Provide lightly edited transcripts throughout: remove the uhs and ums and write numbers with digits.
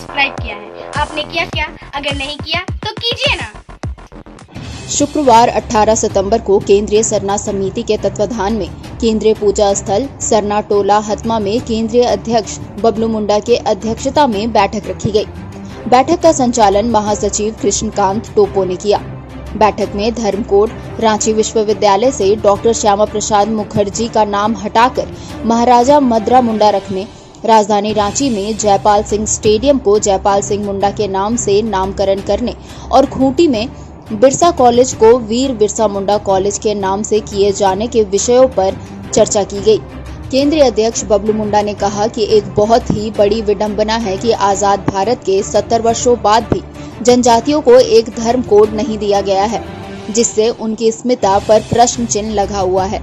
Subscribe किया है। आपने किया क्या? अगर नहीं किया तो कीजिए ना। शुक्रवार 18 सितंबर को केंद्रीय सरना समिति के तत्वाधान में केंद्रीय पूजा स्थल सरना टोला हतमा में केंद्रीय अध्यक्ष बबलू मुंडा के अध्यक्षता में बैठक रखी गई। बैठक का संचालन महासचिव कृष्णकांत टोपो ने किया। बैठक में धर्म कोड रांची विश्वविद्यालय से डॉक्टर श्यामा प्रसाद मुखर्जी का नाम हटाकर महाराजा मद्रा मुंडा रखने, राजधानी रांची में जयपाल सिंह स्टेडियम को जयपाल सिंह मुंडा के नाम से नामकरण करने और खूंटी में बिरसा कॉलेज को वीर बिरसा मुंडा कॉलेज के नाम से किए जाने के विषयों पर चर्चा की गई। केंद्रीय अध्यक्ष बबलू मुंडा ने कहा कि एक बहुत ही बड़ी विडंबना है कि आजाद भारत के 70 वर्षों बाद भी जनजातियों को एक धर्म कोड नहीं दिया गया है, जिससे उनकी अस्मिता पर प्रश्न चिन्ह लगा हुआ है,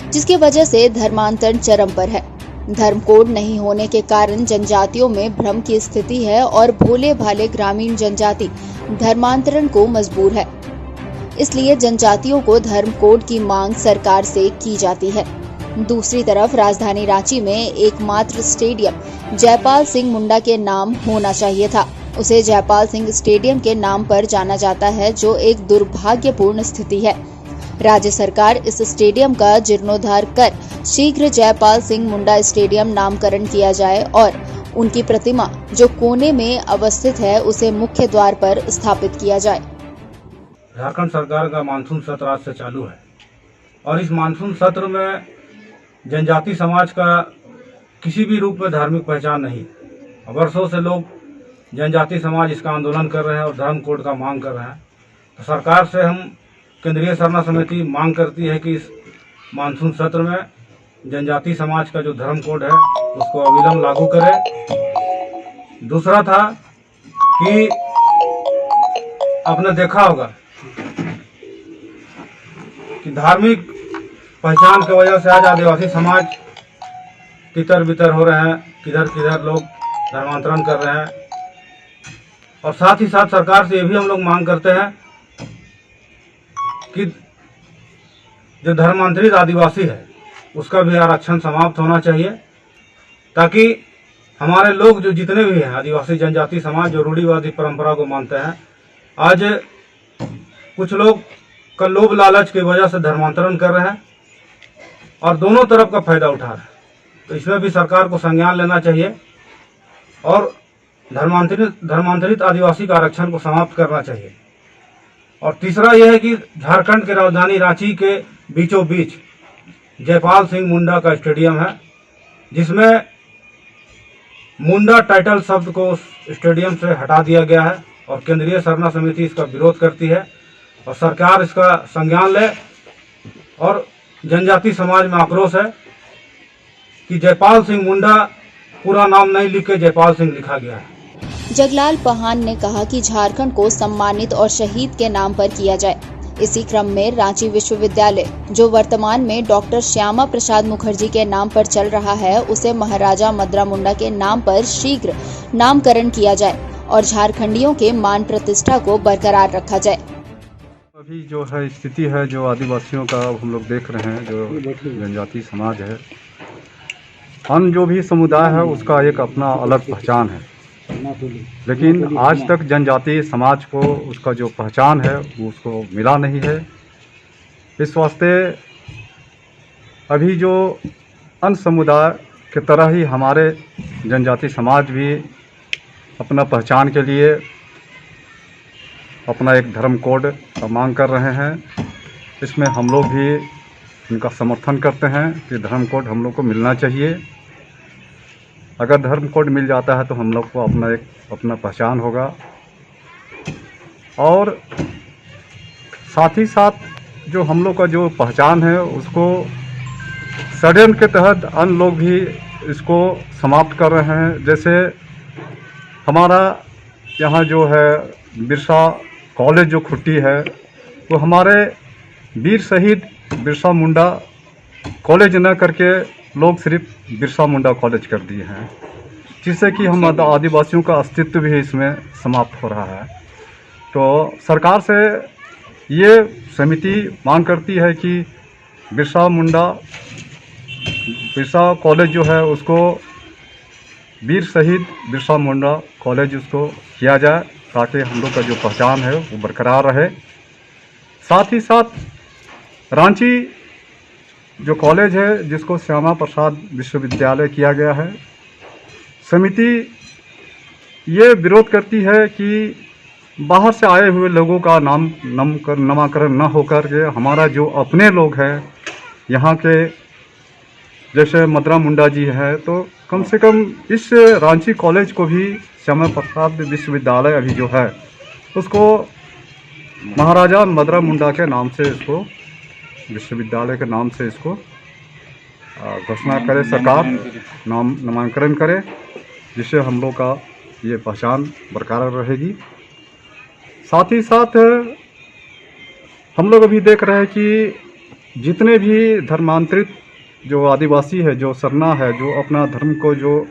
जिसकी वजह से धर्मांतरण चरम पर है। धर्म कोड नहीं होने के कारण जनजातियों में भ्रम की स्थिति है और भोले भाले ग्रामीण जनजाति धर्मांतरण को मजबूर है। इसलिए जनजातियों को धर्म कोड की मांग सरकार से की जाती है। दूसरी तरफ राजधानी रांची में एकमात्र स्टेडियम जयपाल सिंह मुंडा के नाम होना चाहिए था। उसे जयपाल सिंह स्टेडियम के नाम पर जाना जाता है, जो एक दुर्भाग्यपूर्ण स्थिति है। राज्य सरकार इस स्टेडियम का जीर्णोद्धार कर शीघ्र जयपाल सिंह मुंडा स्टेडियम नामकरण किया जाए और उनकी प्रतिमा जो कोने में अवस्थित है उसे मुख्य द्वार पर स्थापित किया जाए। झारखंड सरकार का मानसून सत्र आज से चालू है और इस मानसून सत्र में जनजाति समाज का किसी भी रूप में धार्मिक पहचान नहीं। वर्षों से लोग जनजाति समाज इसका आंदोलन कर रहे हैं और धर्म कोड का मांग कर रहे हैं। तो सरकार से हम केंद्रीय सरना समिति मांग करती है कि इस मानसून सत्र में जनजाति समाज का जो धर्म कोड है उसको अविलंब लागू करे। दूसरा था कि आपने देखा होगा कि धार्मिक पहचान की वजह से आज आदिवासी समाज तितर बितर हो रहे हैं, किधर किधर लोग धर्मांतरण कर रहे हैं। और साथ ही साथ सरकार से ये भी हम लोग मांग करते हैं कि जो धर्मांतरित आदिवासी है उसका भी आरक्षण समाप्त होना चाहिए, ताकि हमारे लोग जो जितने भी हैं आदिवासी जनजाति समाज जो रूढ़िवादी परंपरा को मानते हैं, आज कुछ लोग का लोभ लालच की वजह से धर्मांतरण कर रहे हैं और दोनों तरफ का फायदा उठा रहे हैं। तो इसमें भी सरकार को संज्ञान लेना चाहिए और धर्मांतरित आदिवासी का आरक्षण को समाप्त करना चाहिए। और तीसरा यह है कि झारखंड के राजधानी रांची के बीचों बीच जयपाल सिंह मुंडा का स्टेडियम है, जिसमें मुंडा टाइटल शब्द को स्टेडियम से हटा दिया गया है और केंद्रीय सरना समिति इसका विरोध करती है और सरकार इसका संज्ञान ले। और जनजाति समाज में आक्रोश है कि जयपाल सिंह मुंडा पूरा नाम नहीं लिख के जयपाल सिंह लिखा गया है। जगलाल पहान ने कहा कि झारखंड को सम्मानित और शहीद के नाम पर किया जाए। इसी क्रम में रांची विश्वविद्यालय, जो वर्तमान में डॉक्टर श्यामा प्रसाद मुखर्जी के नाम पर चल रहा है, उसे महाराजा मद्रा मुंडा के नाम पर शीघ्र नामकरण किया जाए और झारखंडियों के मान प्रतिष्ठा को बरकरार रखा जाए। अभी जो है स्थिति है जो आदिवासियों का हम लोग देख रहे हैं, जो जनजाति समाज है, अन्य जो भी समुदाय है उसका एक अपना अलग पहचान है, लेकिन आज तक जनजाति समाज को उसका जो पहचान है वो उसको मिला नहीं है। इस वास्ते अभी जो अन्य समुदाय के तरह ही हमारे जनजाति समाज भी अपना पहचान के लिए अपना एक धर्म कोड का मांग कर रहे हैं। इसमें हम लोग भी इनका समर्थन करते हैं कि धर्म कोड हम लोग को मिलना चाहिए। अगर धर्म कोड मिल जाता है तो हम लोग को अपना पहचान होगा और साथ ही साथ जो हम लोग का जो पहचान है उसको षड्यंत्र के तहत अन्य लोग भी इसको समाप्त कर रहे हैं। जैसे हमारा यहाँ जो है बिरसा कॉलेज जो खुट्टी है वो हमारे वीर शहीद बिरसा मुंडा कॉलेज न करके लोग सिर्फ बिरसा मुंडा कॉलेज कर दिए हैं, जिससे कि हम आदिवासियों का अस्तित्व भी इसमें समाप्त हो रहा है। तो सरकार से ये समिति मांग करती है कि बिरसा कॉलेज जो है उसको वीर शहीद बिरसा मुंडा कॉलेज उसको किया जाए, ताकि हम लोग का जो पहचान है वो बरकरार रहे। साथ ही साथ रांची जो कॉलेज है जिसको श्यामा प्रसाद विश्वविद्यालय किया गया है, समिति ये विरोध करती है कि बाहर से आए हुए लोगों का नामकरण न होकर के हमारा जो अपने लोग हैं यहाँ के, जैसे मदरा मुंडा जी है, तो कम से कम इस रांची कॉलेज को भी श्यामा प्रसाद विश्वविद्यालय अभी जो है उसको महाराजा मदरा मुंडा के नाम से इसको विश्वविद्यालय के नाम से इसको घोषणा करे सरकार, नामांकन करे, जिससे हम लोग का ये पहचान बरकरार रहेगी। साथ ही साथ हम लोग अभी देख रहे हैं कि जितने भी धर्मांतरित जो आदिवासी है, जो सरना है, जो अपना धर्म को जो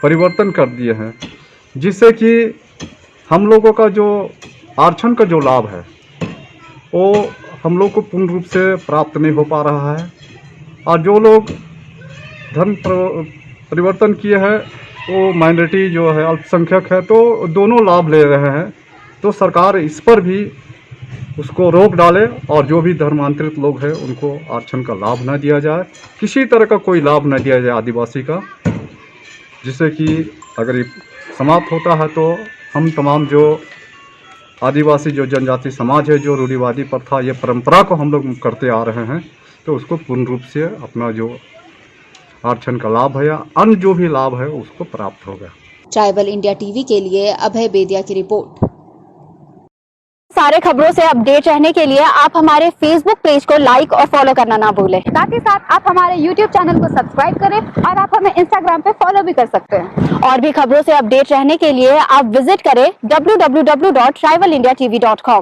परिवर्तन कर दिए हैं, जिससे कि हम लोगों का जो आरक्षण का जो लाभ है वो हम लोग को पूर्ण रूप से प्राप्त नहीं हो पा रहा है। और जो लोग धर्म परिवर्तन किए हैं वो माइनॉरिटी जो है, अल्पसंख्यक है, तो दोनों लाभ ले रहे हैं। तो सरकार इस पर भी उसको रोक डाले और जो भी धर्मांतरित लोग हैं उनको आरक्षण का लाभ न दिया जाए, किसी तरह का कोई लाभ न दिया जाए आदिवासी का, जिससे कि अगर ये समाप्त होता है तो हम तमाम जो आदिवासी जो जनजाति समाज है, जो रूढ़िवादी प्रथा, ये परंपरा को हम लोग करते आ रहे हैं, तो उसको पूर्ण रूप से अपना जो आरक्षण का लाभ है या अन्य जो भी लाभ है उसको प्राप्त होगा। ट्राइबल इंडिया टीवी के लिए अभय बेदिया की रिपोर्ट। सारे खबरों से अपडेट रहने के लिए आप हमारे फेसबुक पेज को लाइक और फॉलो करना ना भूलें। साथ ही साथ आप हमारे यूट्यूब चैनल को सब्सक्राइब करें और आप हमें इंस्टाग्राम पे फॉलो भी कर सकते हैं। और भी खबरों से अपडेट रहने के लिए आप विजिट करें www.tribalindiatv.com।